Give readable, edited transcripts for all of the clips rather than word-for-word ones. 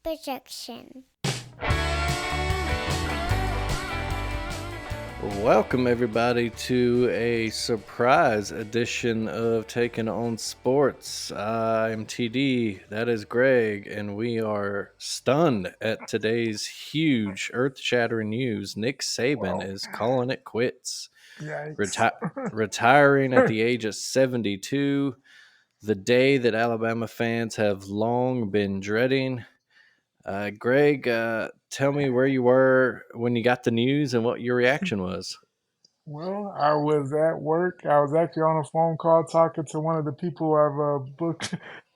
projection. Welcome, everybody, to a surprise edition of Taking On Sports. I'm TD, that is Greg, and we are stunned at today's huge, earth-shattering news. Nick Saban is calling it quits, Yikes. retiring at the age of 72, the day that Alabama fans have long been dreading. Greg, tell me where you were when you got the news and what your reaction was. Well, I was at work. I was actually on a phone call talking to one of the people I've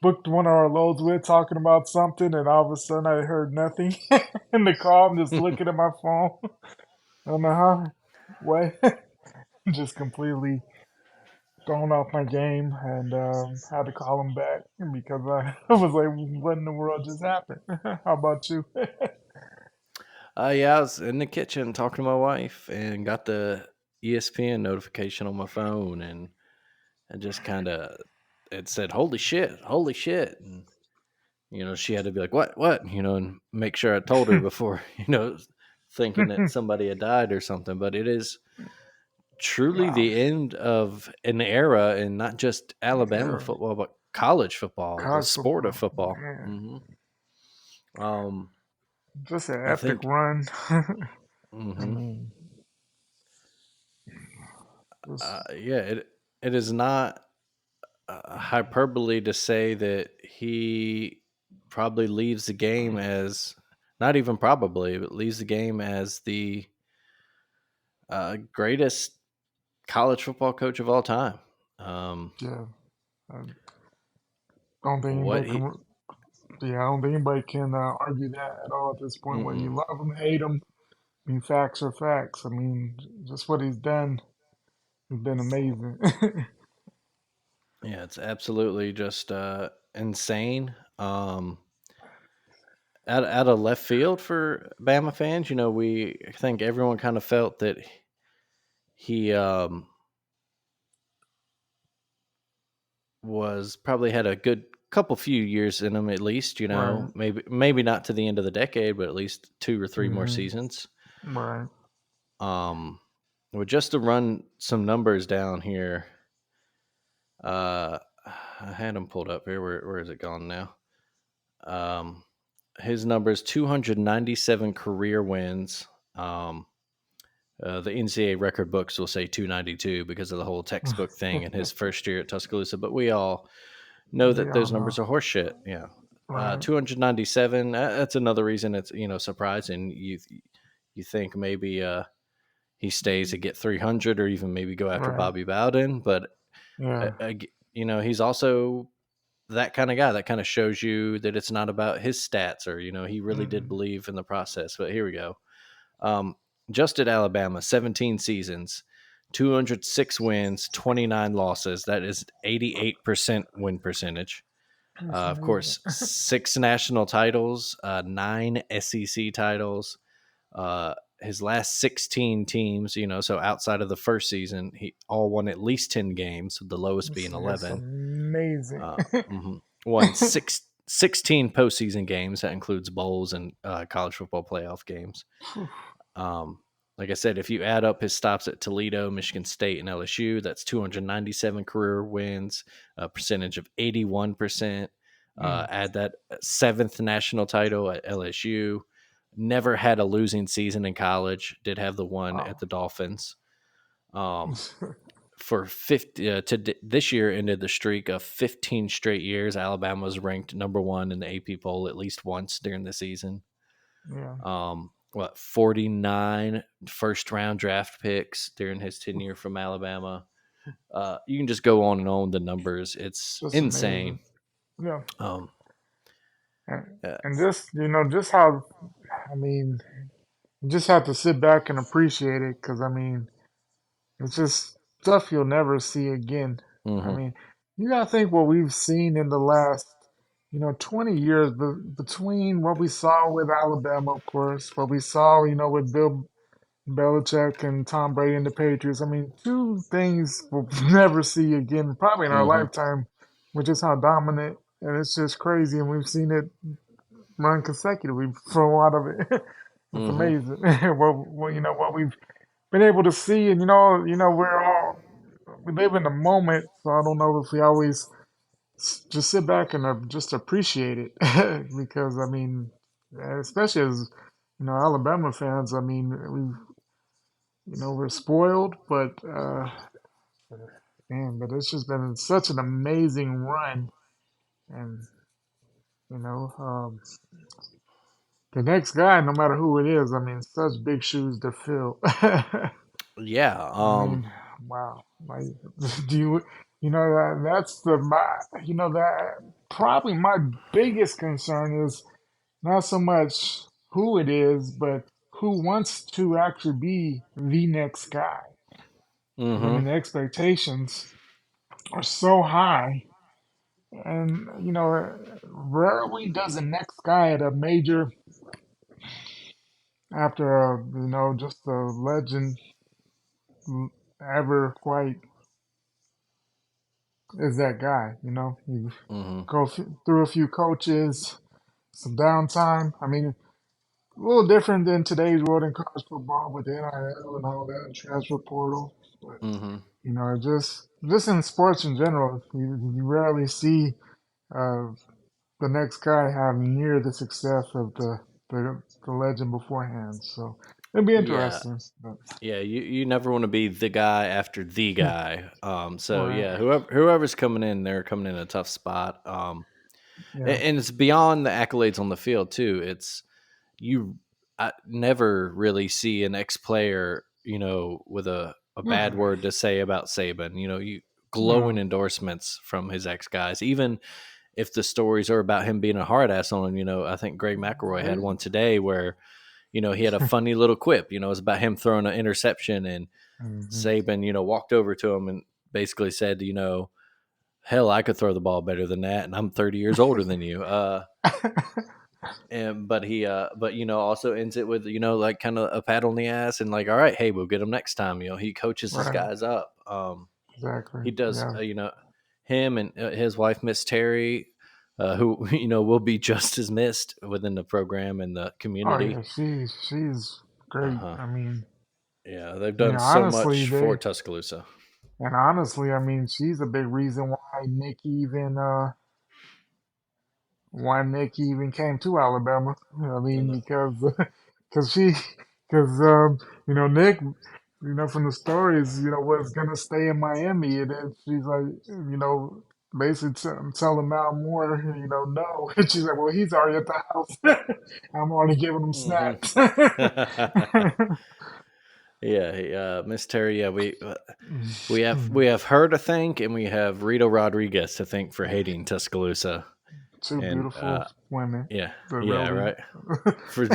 booked one of our loads with, talking about something, and all of a sudden I heard nothing in the call. I'm just looking at my phone. I don't know how. What? Just completely thrown off my game, and had to call him back because I was like, "What in the world just happened?" How about you? Yeah, I was in the kitchen talking to my wife and got the ESPN notification on my phone, and I just kind of it said, "Holy shit, holy shit!" And she had to be like, "What?" And make sure I told her before, thinking that somebody had died or something. But it is truly Wow. the end of an era, and not just Alabama Yeah. football, but college football, the College sport of football. football. Man. Um, Just an I epic think. run. I hmm mean, just yeah, it is not hyperbole to say that he probably leaves the game as, not even probably, but leaves the game as the greatest college football coach of all time. yeah. I don't think What anybody he, can. Yeah, I don't think anybody can argue that at all at this point. Whether mm-mm. you love him, hate him, I mean, facts are facts. I mean, just what he's done has been amazing. Yeah, it's absolutely just insane. Out of left field for Bama fans, I think everyone kind of felt that he was probably had a good couple few years in him at least, Right. maybe not to the end of the decade, but at least 2 or 3 more Hmm. seasons. Right. Um, well, just to run some numbers down here, uh, I had them pulled up here. Where is it gone now? Um, his numbers: 297 career wins. The NCAA record books will say 292 because of the whole textbook thing in his first year at Tuscaloosa, but we all know We that all those know. numbers are horseshit. Yeah. Right. 297. That's another reason it's surprising. You think maybe he stays to get 300 or even maybe go after Right. Bobby Bowden, but Yeah. he's also that kind of guy that kind of shows you that it's not about his stats, or he really did Mm. believe in the process. But here we go. Um, just at Alabama, 17 seasons, 206 wins, 29 losses. That is 88% win percentage. That's Of amazing. course, 6 national titles, 9 SEC titles. His last 16 teams, so outside of the first season, he all won at least 10 games, the lowest being That's 11. amazing. Won 16 postseason games. That includes bowls and college football playoff games. Um, like I said, if you add up his stops at Toledo, Michigan State, and LSU, that's 297 career wins, a percentage of 81%. Mm. Add that 7th national title at LSU. Never had a losing season in college. Did have the one Wow. at the Dolphins. For 50 this year ended the streak of 15 straight years. Alabama was ranked number 1 in the AP poll at least once during the season. Yeah. 49 first round draft picks during his tenure from Alabama. You can just go on and on the numbers. It's Just insane. amazing. Yeah. Um, And, uh, and just, just how, I mean, you just have to sit back and appreciate it because, I mean, it's just stuff you'll never see again. I mhm, mean, you got to think what we've seen in the last, 20 years between what we saw with Alabama, of course, what we saw, with Bill Belichick and Tom Brady and the Patriots. I mean, two things we'll never see again, probably in our mhm. lifetime, which is how dominant, and it's just crazy. And we've seen it run consecutively for a lot of it. It's Mhm. amazing. What we've been able to see, and we live in the moment, so I don't know if we always just sit back and just appreciate it because I mean, especially as Alabama fans, I mean, we're spoiled, but man, but it's just been such an amazing run, and you know, the next guy, no matter who it is, I mean, such big shoes to fill. Yeah. I mean, wow. Like, do that's that probably my biggest concern is not so much who it is, but who wants to actually be the next guy. Because I Mhm. mean, the expectations are so high, and rarely does the next guy at a major after just a legend ever quite is that guy. You Mhm. through a few coaches, some downtime. I mean, a little different than today's world in college football with the NIL and all that and transfer portal. But Mhm. just in sports in general, you rarely see uh, the next guy have near the success of the legend beforehand. So it'd be Yeah. interesting. But Yeah, you never want to be the guy after the guy. So right, yeah, whoever's coming in, they're coming in a tough spot. yeah, And it's beyond the accolades on the field too. It's you. I never really see an ex player, with a bad yeah, word to say about Saban. You glowing yeah. endorsements from his ex guys, even if the stories are about him being a hard ass on him. I think Greg McElroy had They, one today where he had a funny little quip. It was about him throwing an interception, and hmm Saban, walked over to him and basically said, hell, I could throw the ball better than that, and I'm 30 years older than you. And but also ends it with like kind of a pat on the ass and like, all right, hey, we'll get him next time. He coaches his right, guys up. exactly. He does. Yeah. Him and his wife, Miss Terry, who will be just as missed within the program and the Oh community. yeah, she's Uh great. huh. Yeah, they've I mean, done so honestly, much for Tuscaloosa. I mean, she's a big reason why Nick even came to Alabama. I mean, And, because because she because Nick, from the stories, was gonna stay in Miami, and then she's like, basically telling Mal Moore, no, and she's like, well, he's already at the house. I'm already giving him hmm snacks. Yeah, Miss Terry. Yeah, we have her to thank, and we have Rito Rodriguez to thank for hating Tuscaloosa. Two And beautiful women, yeah, but yeah, really, right. For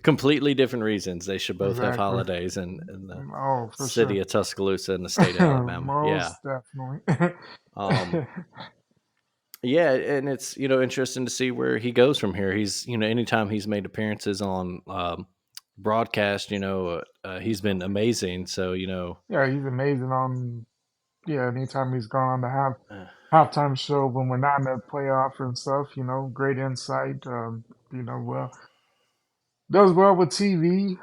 completely different reasons, they should both have exactly. holidays in the Oh, for city sure. of Tuscaloosa and the state of Alabama. Yeah. Most definitely. Um, Yeah, and it's interesting to see where he goes from here. He's anytime he's made appearances on broadcast, he's been amazing. So Yeah, he's amazing on, yeah, anytime he's gone on the uh, halftime show when we're not in the playoff and stuff, great insight. Does well with TV.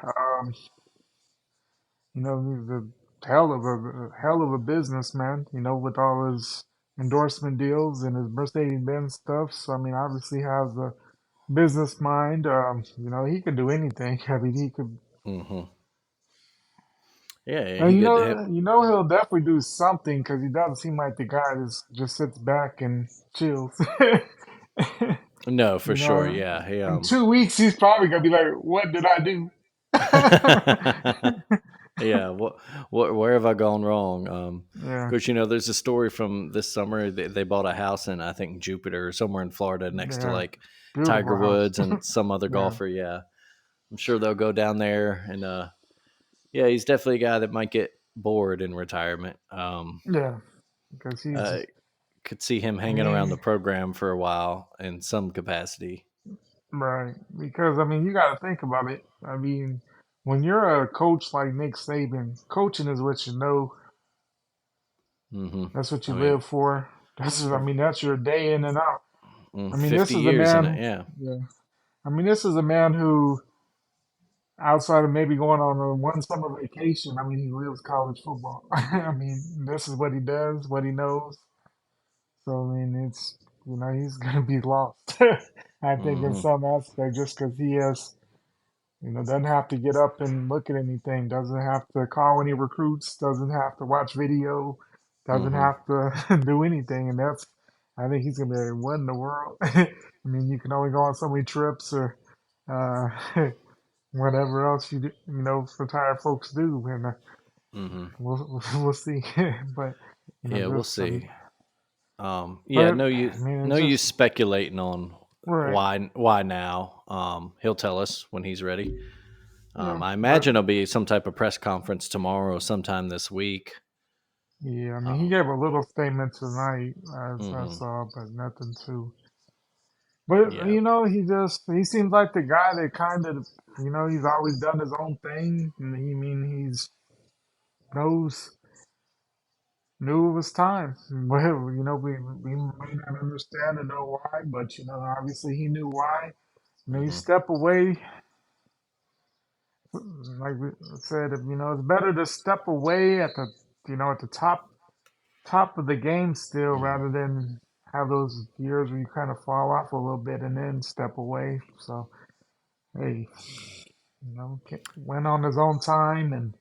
He's a hell of a businessman, with all his endorsement deals and his Mercedes-Benz stuff. So, I mean, obviously has a business mind. He could do anything. I mean, he could. hmm yeah, And he could have. he'll definitely do something because he doesn't seem like the guy that just sits back and chills. No, for sure. know, Yeah, he in 2 weeks he's probably gonna be like, "What did I do?" yeah, where have I gone wrong? Of Yeah, course, there's a story from this summer. They bought a house in, I think, Jupiter, somewhere in Florida, next to yeah, like Tiger beautiful house. Woods and some other Yeah, golfer. Yeah, I'm sure they'll go down there and yeah, he's definitely a guy that might get bored in retirement. yeah, because Uh, could see him I hanging around the mean, program for a while in some capacity. right, because I mean, you got to think about it. I mean, when you're a coach like Nick Saban, coaching is what you know. hmm That's what you I mean, live for. I mean, that's your day in and out. I mean, this 50 is the years in it. man. Yeah. Yeah. I mean, this is a man who, outside of maybe going on a one summer vacation, I mean, he lives college football. I mean, this is what he does, what he knows. So, I mean, he's going to be lost, I think, in Mhm. some aspect, just because he has, doesn't have to get up and look at anything, doesn't have to call any recruits, doesn't have to watch video, doesn't Mhm. have to do anything. And I think he's going to be like, what in the world? I mean, you can only go on so many trips or uh, whatever else retired folks do. And Mhm. we'll see. But, Yeah, we'll just, see. Yeah, but I mean, no it's use just, speculating on right. why now. He'll tell us when he's ready. Yeah. I But imagine it'll be some type of press conference tomorrow, sometime this week. yeah, I mean, he Um, gave a little statement tonight, as I mhm. saw, but nothing too. But Yeah. he seems like the guy that kind of he's always done his own thing. And he's knows knew it was time. Well, we may not understand and know why, but obviously he knew why. You Mhm. step away, like we said, it's better to step away at the top of the game still rather than have those years where you kind of fall off a little bit and then step away. So hey, went on his own time and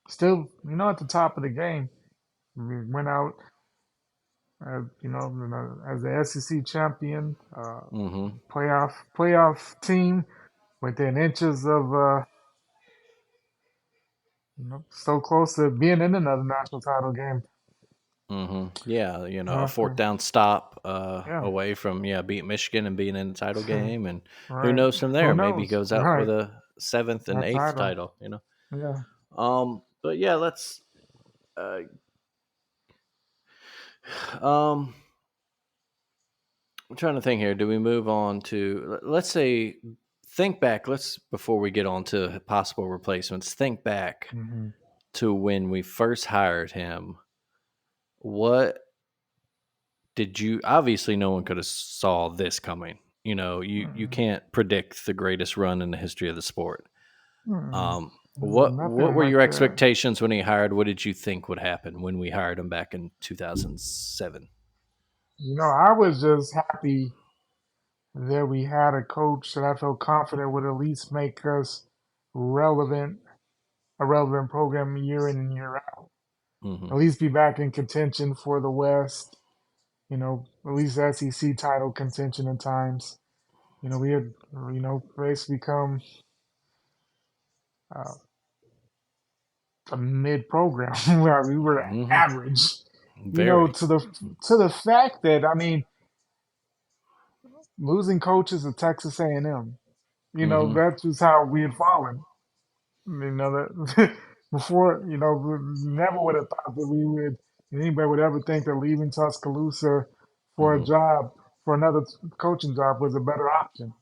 still, at the top of the game. We went out, as the SEC champion, Mhm. playoff team within inches of, so close to being in another national title game. Yeah, a fourth After, down stop yeah, away from beating Michigan and being in the title game, and who right. knows from Who there? Maybe he knows? goes out with Right, a seventh and that eighth title. title. Yeah. But yeah, let's. Uh, um, I'm trying to think here. Do we move on to let's say think back? Let's before we get on to possible replacements. Think back Hmm. to when we first hired him. What did you? Obviously, no one could have saw this coming. You Mm-mm. can't predict the greatest run in the history of the sport. Mm-mm. Um, what Nothing were your like that. expectations when he hired? What did you think would happen when we hired him back in 2007? I was just happy that we had a coach that I felt confident would at least make us relevant, a relevant program year in and year out. Hmm. At least be back in contention for the West, at least SEC title contention at times. We had, basically become uh, a mid program where we were Hmm. average, Very. to the fact that, I mean, losing coaches at Texas A&M, Hmm. that's just how we had fallen. That before, we never would have thought that anybody would ever think that leaving Tuscaloosa for a Hmm. job, for another coaching job was a better option.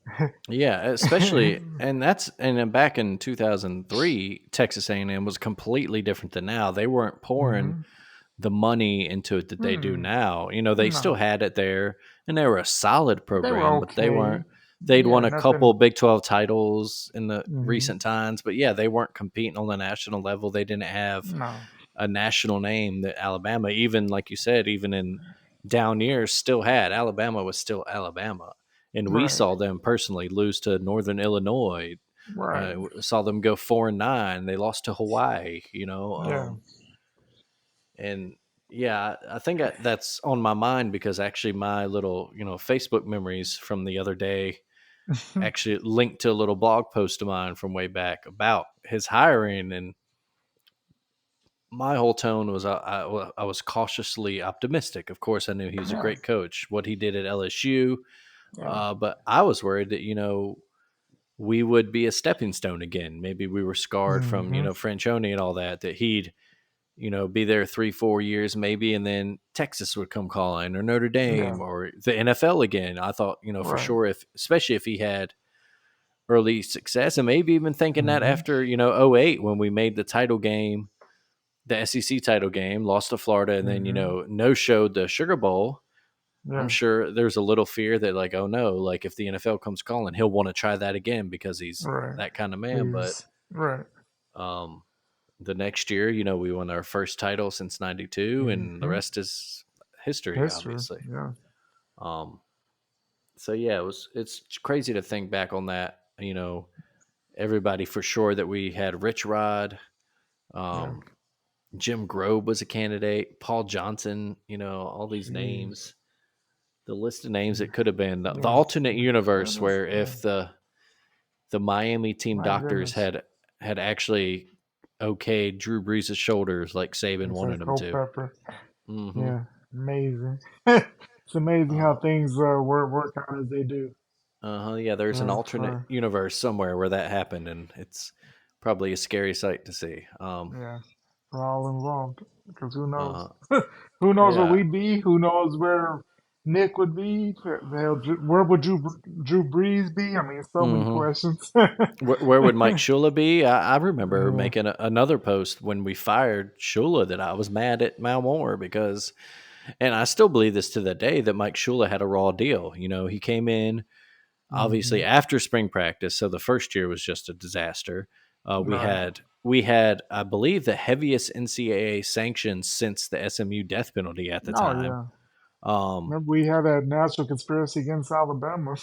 Yeah, especially and then back in 2003, Texas A&M was completely different than now. They weren't pouring Hmm. the money into it that they do Mm, now. They still no, had it there and they were a solid they were program, but they okay. weren't. They'd won Yeah, a couple nothing. Big 12 titles in the Hmm. recent times, but yeah, they weren't competing on the national level. They didn't have No, a national name that Alabama, even like you said, even in down years, still had. Alabama was still Alabama. And we right, saw them personally lose to Northern Illinois. right. Saw them go 4-9. They lost to Hawaii. Yeah. And yeah, I think that's on my mind because actually my little Facebook memories from the other day actually linked to a little blog post of mine from way back about his hiring, and my whole tone was I was cautiously optimistic. Of course, I knew he was a Yeah, great coach. What he did at LSU, yeah, but I was worried that we would be a stepping stone again. Maybe we were scarred from hmm, Franchione and all that. That he'd be there 3-4 years maybe, and then Texas would come calling or Notre yeah, Dame or the NFL again. I thought for right, sure especially if he had early success, and maybe even thinking that hmm, after '08 when we made the title game, the SEC title game, lost to Florida, and then hmm, no showed the Sugar Bowl. I'm Yeah. sure there's a little fear that like, oh no, like if the NFL comes calling, he'll want to try that again because he's Right. that kind of man. But He's right. um, the next year, we won our first title since '92, and the Hmm. rest is history, History. obviously. Yeah. Um, so yeah, it's crazy to think back on that. Everybody for sure that we had Rich Rod, Yeah. um, Jim Grobe was a candidate, Paul Johnson, all these Jeez. names. The list of names that could have been the Yeah. alternate My universe goodness. where Yeah. if the Miami team My doctors goodness. had actually okayed Drew Brees' shoulders like Saban It's like wanted him to. Culpepper. Hmm. Yeah. Amazing. It's amazing how Uh, things work out as they do. yeah, there's an Yeah. alternate universe somewhere where that happened, and it's probably a scary sight to see. Yeah. For all involved. Because who knows? Uh, Who knows where yeah. we'd be? Who knows where Nick would be? Hell, where would Drew Brees be? I mean, so many Hmm. questions. Where would Mike Shula be? I remember Yeah. making another post when we fired Shula that I was mad at Malmore because, and I still believe this to the day, that Mike Shula had a raw deal. He came in Hmm. obviously after spring practice, so the first year was just a disaster. We Right. had we had I believe the heaviest NCAA sanctions since the SMU death penalty at the Oh time. yeah. Um, Remember we had that national conspiracy against Alabama.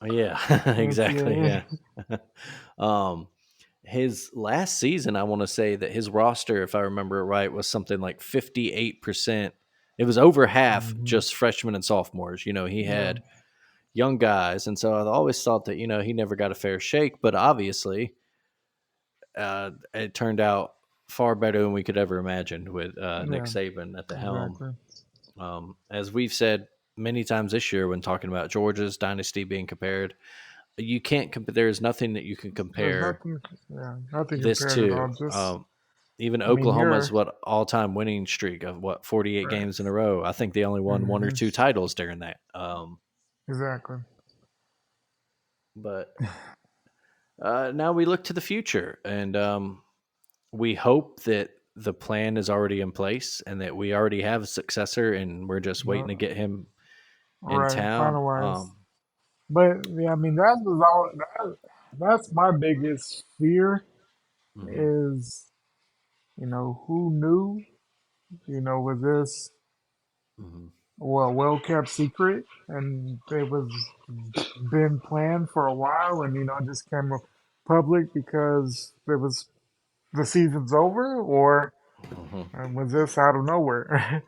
yeah, exactly. NCAA. Yeah. um, his last season, I want to say that his roster, if I remember it right, was something like 58%. It was over half Hmm. just freshmen and sophomores. He Yeah. had young guys. And so I always thought that, he never got a fair shake, but obviously it turned out far better than we could ever imagine with Nick Yeah. Saban at the helm. Exactly. As we've said many times this year when talking about Georgia's dynasty being compared, you can't there's nothing that you can There's compare nothing. Yeah. Nothing this compared at to. all. Just. Even I mean, Oklahoma's you're what all-time winning streak of 48 right. games in a row. I think they only won one or Hmm. two titles during that. Exactly. But now we look to the future, and we hope that the plan is already in place and that we already have a successor, and we're just waiting to No. get him in Right. town. Finalized. But yeah, I mean that was all. That's my biggest fear Mhm, is who knew was this mhm, well kept secret and it was been planned for a while and just came public because it was the season's over or mhm. was this out of nowhere?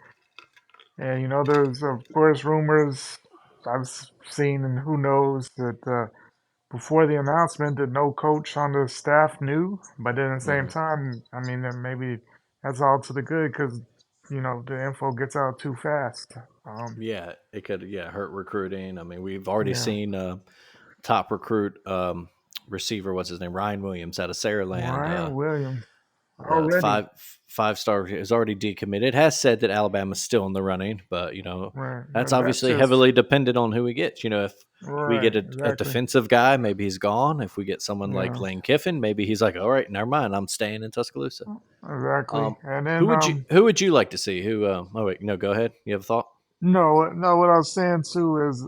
And there's of course rumors I've seen and who knows that before the announcement that no coach on the staff knew, but then at the same Mhm. time, I mean, then maybe that's all to the good because the info gets out too fast. Yeah, it could hurt recruiting. I mean, we've already Yeah, seen top recruit receiver, what's his name, Ryan Williams out of Saraland. Ryan Williams The already. five-star is already decommitted. Has said that Alabama's still in the running, but Right, that's but that's obviously just heavily dependent on who we get. If we get right. a Exactly. defensive guy, maybe he's gone. If we get someone like Yeah, Lane Kiffin, maybe he's like, all right, never mind, I'm staying in Tuscaloosa. exactly. Um, And who then would you like to see? Who? Oh wait, no, go ahead. You have a thought? no, no. What I was saying too is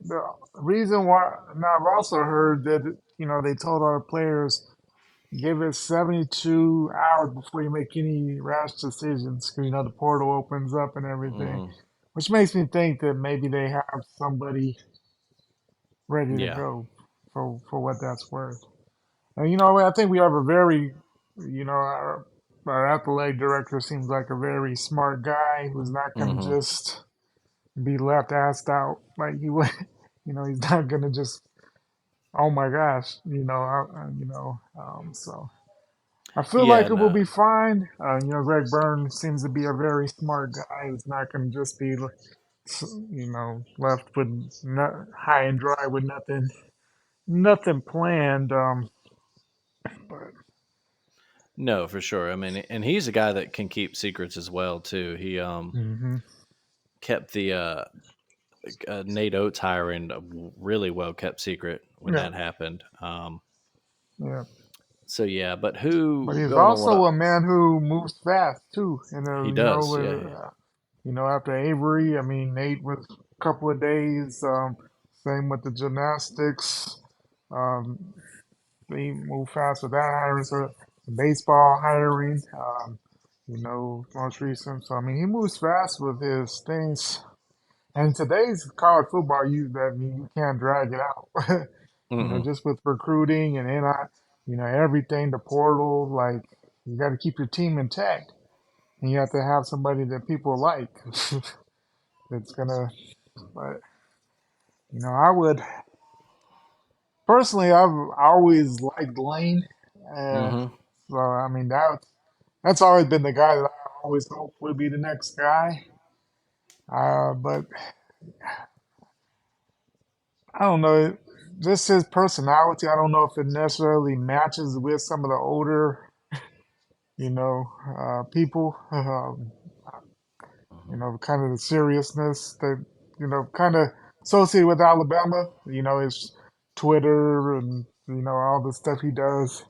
the reason why. Now I've also heard that they told our players give it 72 hours before you make any rash decisions. 'Cause, the portal opens up and everything, Hmm. which makes me think that maybe they have somebody ready to Yeah. go for what that's worth. And I think we have a very, our athletic director seems like a very smart guy who's not going to Hmm. just be left assed out like he would. He's not going to just, oh my gosh, so. I feel Yeah. like it will No. be fine. Greg Burns seems to be a very smart guy who's not going to just be, left with high and dry with nothing planned. But No, for sure. I mean, and he's a guy that can keep secrets as well too. He hmm kept the Nate Oates hiring a really well kept secret when yeah, that happened. yeah. So yeah, but who But he's going on what also a man who moves fast too. he does? Yeah, After Avery, I mean, Nate was. couple of days. Same with the gymnastics. Um, they move fast with that hiring. So baseball hiring. Most recent. So I mean, he moves fast with his things. And today's college football, you can't drag it out. Mm-mm. Just with recruiting and everything, the portal, like you got to keep your team intact, and you have to have somebody that people like. That's gonna, but I would personally, I've always liked Lane. Uh, Mm-hmm. so I mean that's always been the guy that I always hope would be the next guy. But I don't know. Just his personality, I don't know if it necessarily matches with some of the older, people. Mm-hmm. Kind of the seriousness that, kind of associated with Alabama. His Twitter and all the stuff he does.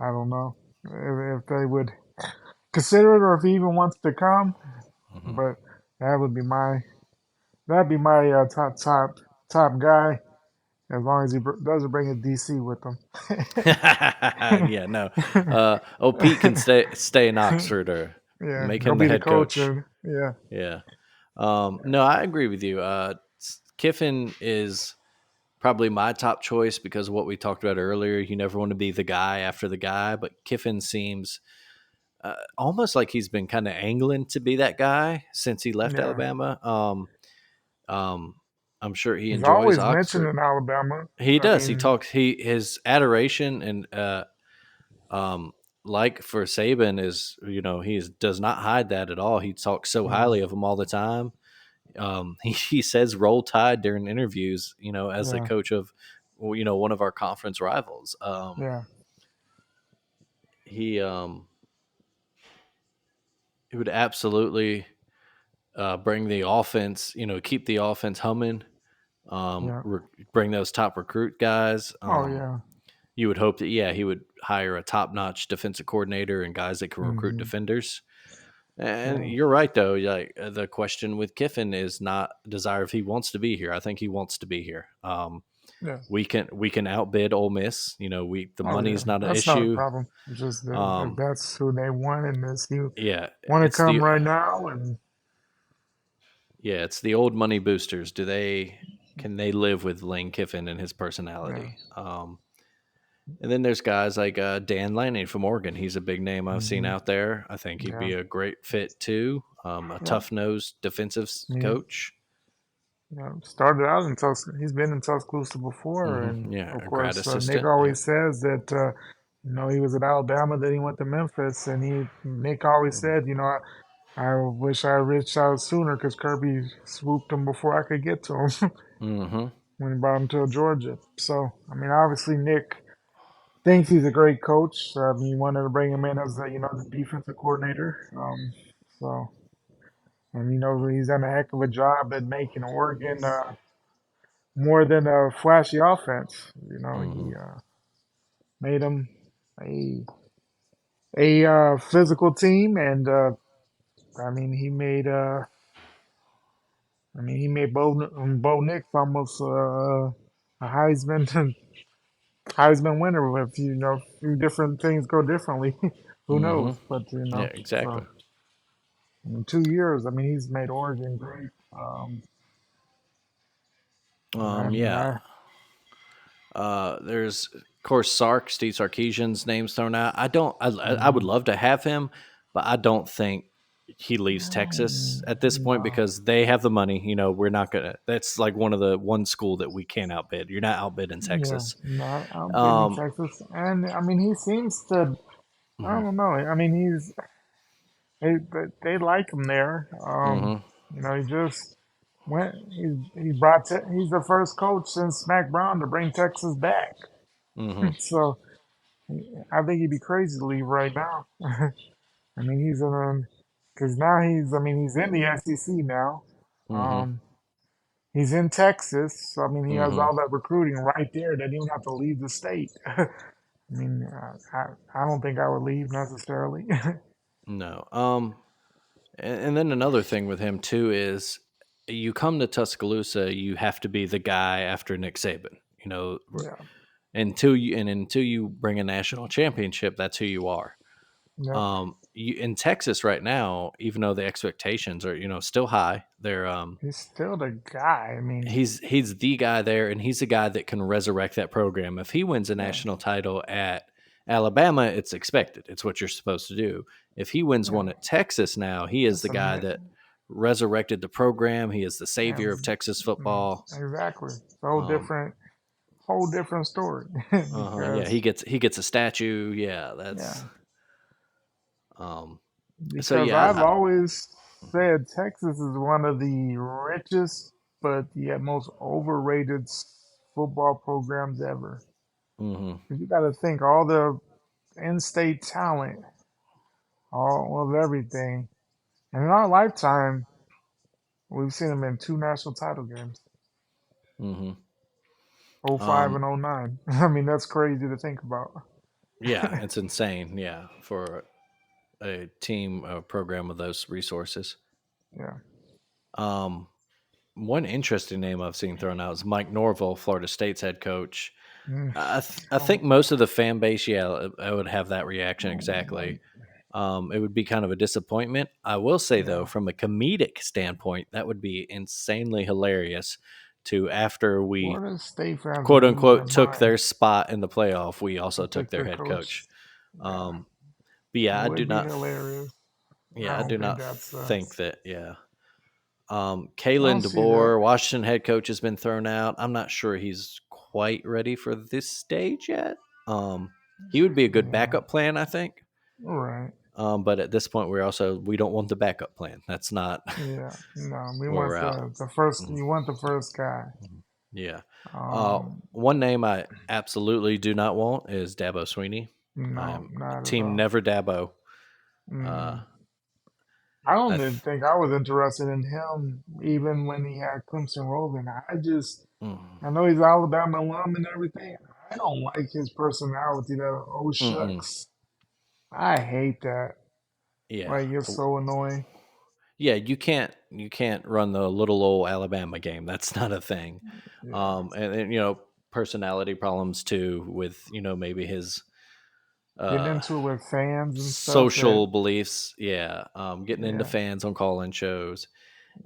I don't know if they would consider it or if he even wants to come. Mm-hmm. But that would be that'd be my top guy as long as he doesn't bring a DC with him. Yeah, no. Pete can stay in Oxford or Yeah, make go him the be the head coach coach. and yeah, Yeah. No, I agree with you. Kiffin is probably my top choice because of what we talked about earlier. You never want to be the guy after the guy, but Kiffin seems almost like he's been kind of angling to be that guy since he left yeah. Alabama. Um, I'm sure he He's enjoys always mentioned Oxford. in Alabama. He I does. He mean, talks. His adoration and um, like for Saban is, he does not hide that at all. He talks so yeah, highly of him all the time. He says roll tide during interviews, as the yeah, coach of, one of our conference rivals. yeah, He, he would absolutely bring the offense, keep the offense humming, yeah. bring those top recruit guys. Oh yeah. You would hope that, yeah, he would hire a top notch defensive coordinator and guys that can recruit Hmm. defenders. And Yeah, you're right, though. Like the question with Kiffin is not desire if he wants to be here. I think he wants to be here. yeah. We can outbid Ole Miss. The Oh yeah. money's not an That's not a issue. problem. It's just that if Um, that's who they want and this you yeah, want to it's come the right now and it's the old money boosters. Can they live with Lane Kiffin and his yeah. personality? And then there's guys like Dan Lanning from Oregon. He's a big name I've seen Hmm. out there. I think he'd Yeah. be a great fit too. A Yeah. tough nosed defensive I mean, coach. started out in Tuscaloosa. He's been in Tuscaloosa before, and Yeah, of a grad course, Nick assistant. Yep. always says that he was at Alabama, then he went to Memphis, and Nick always Mhm. said, I wish I reached out sooner because Kirby swooped him before I could get to him Mhm. when he brought him to Georgia. So, I mean, obviously Nick thinks he's a great coach. He wanted to bring him in as the defensive coordinator. So, and he's done a heck of a job at making Oregon more than a flashy offense. He Mhm. made them a physical team, and I mean he made Bo Nix almost a Heisman Heisman winner. If a few different things go differently, who knows? Mhm. But Yeah, so exactly. in 2 years, I mean, he's made Oregon great. I mean, Yeah. There's of course Steve Sarkeesian's name's thrown out. I don't. I would mhm. love to have him, but I don't think he leaves Texas at this point No, because they have the money. We're not gonna. That's like one school that we can't outbid. You're not outbidding yeah, Texas. not outbidding Um. Texas, and I mean, he seems to. I Mhm. don't know. I mean, they like him there. Mhm. He just went. He's the first coach since Mac Brown to bring Texas back. Mhm. So I think he'd be crazy to leave right now. I mean, because now I mean, he's in the SEC now. Mhm. Um, he's in Texas. So, I mean, he has Mhm. all that recruiting right there. Doesn't even have to leave the state. I mean, I don't think I would leave necessarily. No. And then another thing with him too is you come to Tuscaloosa, you have to be the guy after Nick Saban. Yeah. Until you bring a national championship, that's who you are. Yep. In Texas right now, even though the expectations are still high, He's still the guy. I mean, he's the guy there, and he's the guy that can resurrect that program. If he wins a yeah. national title at Alabama, it's expected. It's what you're supposed to do. If he wins Yeah. one at Texas now, he is It's the a guy that resurrected the program. He is the savior of man, Texas football. exactly. It's a Um, whole different story yeah, because he gets a statue. Yeah, yeah, um, so because yeah, I've always said Texas is one of the richest but yet most overrated football programs ever. hmm 'Cause you got to think all the in-state talent, all of everything, and in our lifetime, we've seen them in two national title games, hmm '05 um, and '09. I mean, that's crazy to think about. yeah, it's insane. Yeah, for a team, a program with those resources. Yeah. Um, One interesting name I've seen thrown out is Mike Norville, Florida State's head coach. Mm. I think most of the fan base, yeah, I would have that reaction exactly. Like, It would be kind of a disappointment. I will say though, yeah. from a comedic standpoint, that would be insanely hilarious. To after we Florida State fans quote would lose their unquote took mind. their spot in the playoff, we They also took took their their head coach. coach. Yeah. Um, but yeah, It I do would be not. hilarious. I Yeah, I don't do think not that's think that. Yeah, I don't Kalen see that. DeBoer, Washington head coach, has been thrown out. I'm not sure he's quite ready for this stage yet. He would be a good Yeah. backup plan, I think. Right. But at this point, we don't want the backup plan. That's not Yeah. No, we where want we're at. the first Mhm, you want the first guy. mhm. Yeah. Um One name I absolutely do not want is Dabo Sweeney. no, I'm not at team all. never Dabo. Uh, Mm. I don't I even th- think I was interested in him even when he had Clemson rolling. mm, I know he's Alabama alum and everything. I don't like his personality that oh mm-mm. shucks. I hate that. Yeah. Like it's so annoying. Yeah, you can't run the little old Alabama game. That's not a thing. Yeah. And personality problems too with maybe his Getting uh into it with fans and stuff that social beliefs. Yeah, getting into yeah, fans on call-in shows,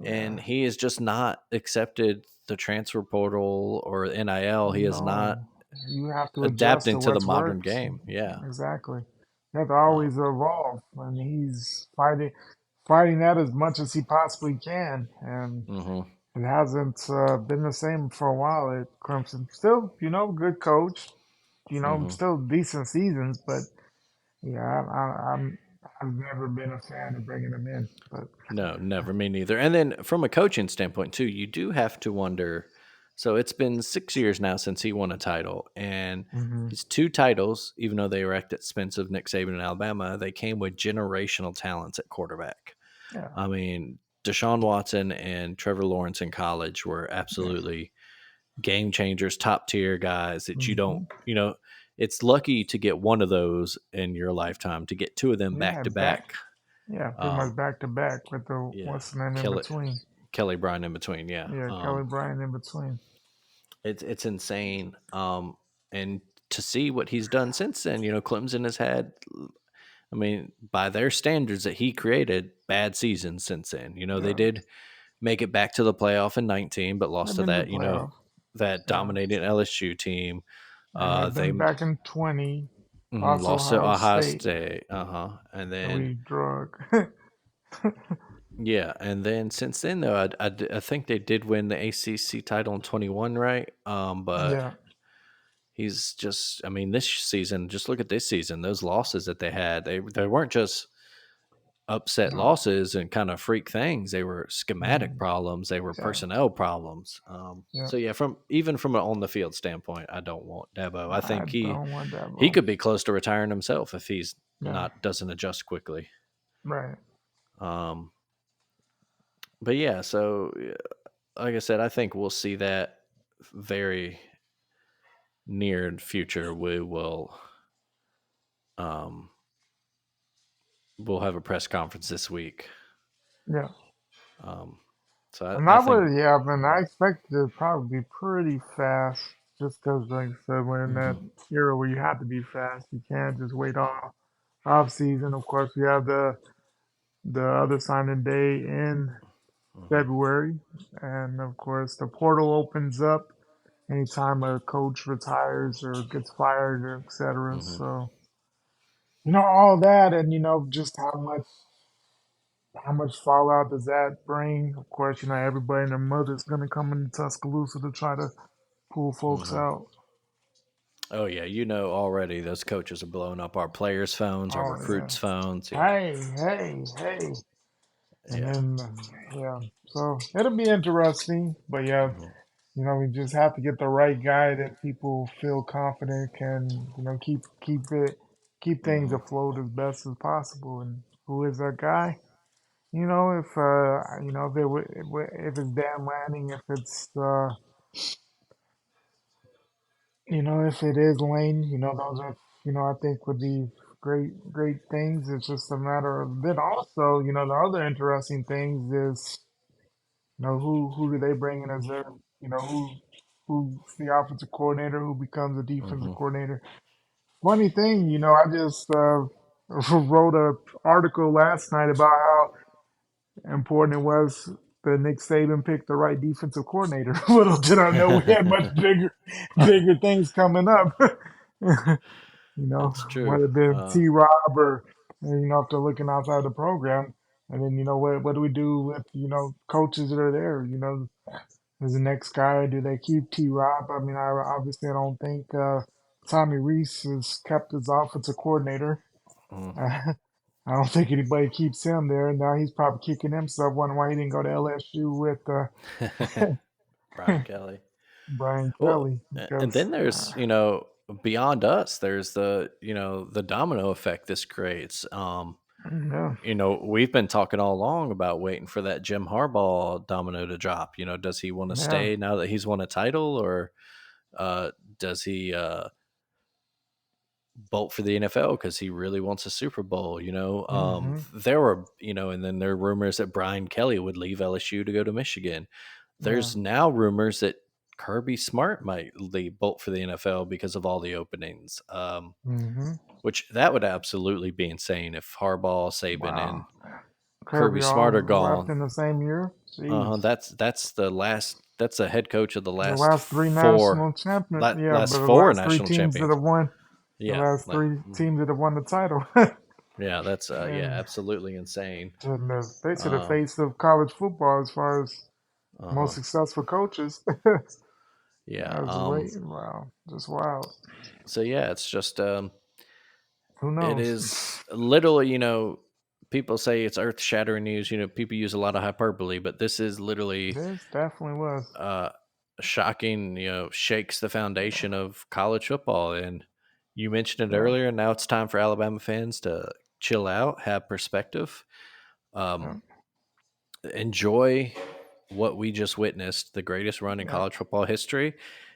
and yeah. he has just not accepted the transfer portal or NIL. He is not No. You have to adjust adapting to to the what's modern worked. game. Yeah. Exactly. You have to Uh, always evolve and he's fighting that as much as he possibly can. And hmm it hasn't been the same for a while at Clemson. Still, good coach. hmm Still decent seasons, but yeah, I've never been a fan of bringing him in. But No, never. Me neither. And then from a coaching standpoint, too, you do have to wonder. So it's been 6 years now since he won a title, and hmm his two titles, even though they were at the expense of Nick Saban in Alabama, they came with generational talents at quarterback. yeah, I mean, Deshaun Watson and Trevor Lawrence in college were yeah, absolutely game changers, top tier guys that you don't, hmm it's lucky to get one of those in your lifetime. To get two of them back yeah, to back, pretty much um, back to back with the yeah, what's the name in Kelly between? Kelly Bryant in between. Yeah, Yeah, Kelly Bryant in between. it's insane. And to see what he's done since then, Clemson has had. I mean, by their standards that he created, bad seasons since then. They Yeah, did make it back to the playoff in 19, but lost they've to been to that, playoff. that Yeah, dominating LSU team. and they've They been back in 20. Lost lost to Ohio Ohio State State. And that then, we drug. yeah. And then since then, though, I think they did win the ACC title in 21, right? But Yeah, he's just, I mean, this season, just look at this season, those losses that they had, they weren't just upset no, losses and kind of freak things. They were schematic mm, problems. They were yeah, personnel problems. yeah. So yeah, from an on the field standpoint, I don't want Dabo. I I think he don't want that, he bro. could be close to retiring himself if he's Yeah, not doesn't adjust quickly. right. Um, but yeah, so like I said, I think we'll see that very near future. Um, we'll have a press conference this week. Yeah, Um, So And I I think. would, yeah, man, I expect it to probably be pretty fast, just because, like I said, we're in that Hmm. era where you have to be fast. You can't just wait off season. Of course, we have the other signing day in Hmm. February, and of course, the portal opens up anytime a coach retires or gets fired, or etc. Hmm. So, all that, and just how much fallout does that bring? Of course, everybody and their mother's gonna come into Tuscaloosa to try to pull folks Hmm. out. Oh yeah, you know already those coaches are blowing up our players' phones, our Oh yeah. recruits' phones. Yeah. Hey. And Yeah. then yeah. So it'll be interesting. But yeah, Hmm. we just have to get the right guy that people feel confident can, keep things Hmm. afloat as best as possible. And who is that guy? If it's Dan Lanning, if it is Lane, those are, I think would be great things. It's just a matter of then also, the other interesting things is, who do they bring in as their, who's the offensive coordinator, who becomes a defensive Hmm. coordinator. Funny thing, I just wrote a article last night about how important it was that Nick Saban picked the right defensive coordinator. Little did I know we had much bigger things coming up. That's true. Whether it been T. Rob or if they're looking outside the program, and then what do we do with coaches that are there? Is the next guy? Do they keep T. Rob? I mean, I don't think Tommy Reese has kept his offensive coordinator. Mm. I don't think anybody keeps him there. Now he's probably kicking himself, wondering why he didn't go to LSU with Brian Kelly. Brian Well, Kelly. and Because then there's, beyond us, there's the domino effect this creates. yeah, We've been talking all along about waiting for that Jim Harbaugh domino to drop. Does he want to yeah, stay now that he's won a title, or does he bolt for the NFL because he really wants a Super Bowl? mm-hmm, There were, and then there are rumors that Brian Kelly would leave LSU to go to Michigan. yeah, There's now rumors that Kirby Smart might leave bolt for the NFL because of all the openings. mm-hmm. Which that would absolutely be insane if Harbaugh, Saban, and Wow, Kirby Kirby Smart are all left gone. in the same year. Jeez, That's the last. That's the head coach of the the last last three national champion. Yeah, last but the four last three national teams that champions. have won, the Yeah, last three mhm. teams that have won the title, Yeah, that's yeah, and absolutely insane. basically the Um, face of college football as far as uh most huh. successful coaches. Yeah. That's great. Wow, just wild. So yeah, it's just Who it knows? is literally, people say it's earth shattering news. People use a lot of hyperbole, but this is literally This definitely was. uh, shocking, shakes the foundation of college football. And you mentioned it Yeah, earlier. Now it's time for Alabama fans to chill out, have perspective, yeah, um, enjoy what we just witnessed, the greatest run in yeah. college football history,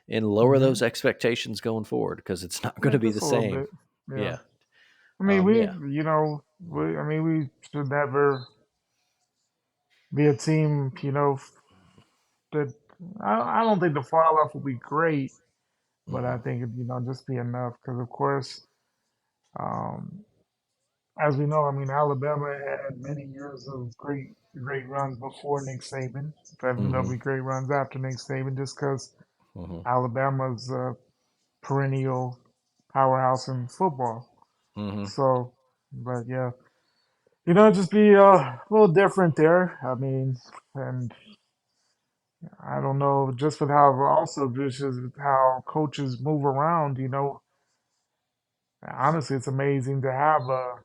and lower Mm-hmm. those expectations going forward because it's not going Yeah, to be just the a little same. bit. Yeah. Yeah. I mean, Yeah. we should never be a team, that I don't think the fall off will be great, but Hmm. I think it, just be enough because, of course, um, as we know, I mean, Alabama had many years of great runs before Nick Saban. And there'll Hmm. be great runs after Nick Saban just because Hmm. Alabama's a perennial powerhouse in football. Hmm. So, but yeah, just be a little different there. I mean, and I don't know, just with how also just with how coaches move around. Honestly, it's amazing to have a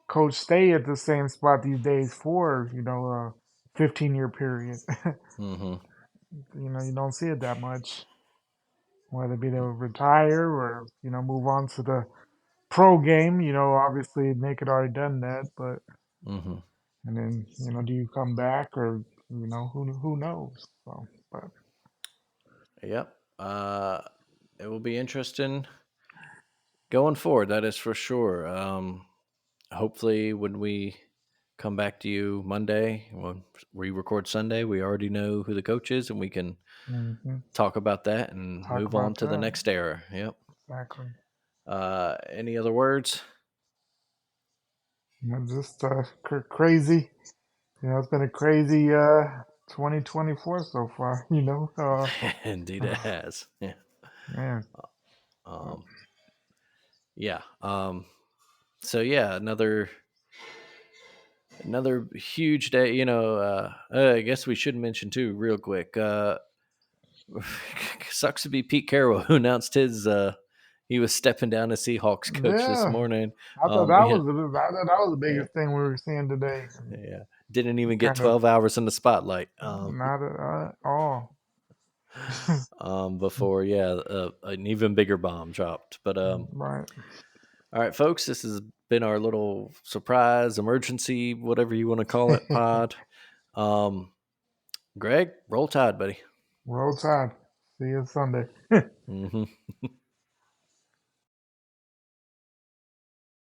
coach stay at the same spot these days for a 15-year period. Hmm. You don't see it that much, whether it be to retire or move on to the pro game. Obviously Nick had already done that, but Hmm. and then do you come back or who knows? So, but Yep. It will be interesting going forward. That is for sure. Hopefully, when we come back to you Monday. When we record Sunday, we already know who the coach is, and we can Hmm. talk about that and Talk move on about to the that. next era. Yep. Exactly. Any other words? Just crazy. It's been a crazy 2024 so far. Indeed, it has. Yeah. Man. Um, yeah. So yeah, another huge day. I guess we should mention too, real quick. Sucks to be Pete Carroll, who announced he was stepping down as Seahawks coach this Yeah, morning. I thought Um, yeah, I thought that was the yeah, biggest thing we were seeing today. yeah. Didn't even get Kind of 12 hours in the spotlight. not at all. Before an even bigger bomb dropped. But Right. all right, folks, this has been our little surprise, emergency, whatever you want to call it, pod. Um, Greg, roll tide, buddy. Roll Tide. See you Sunday. Hmm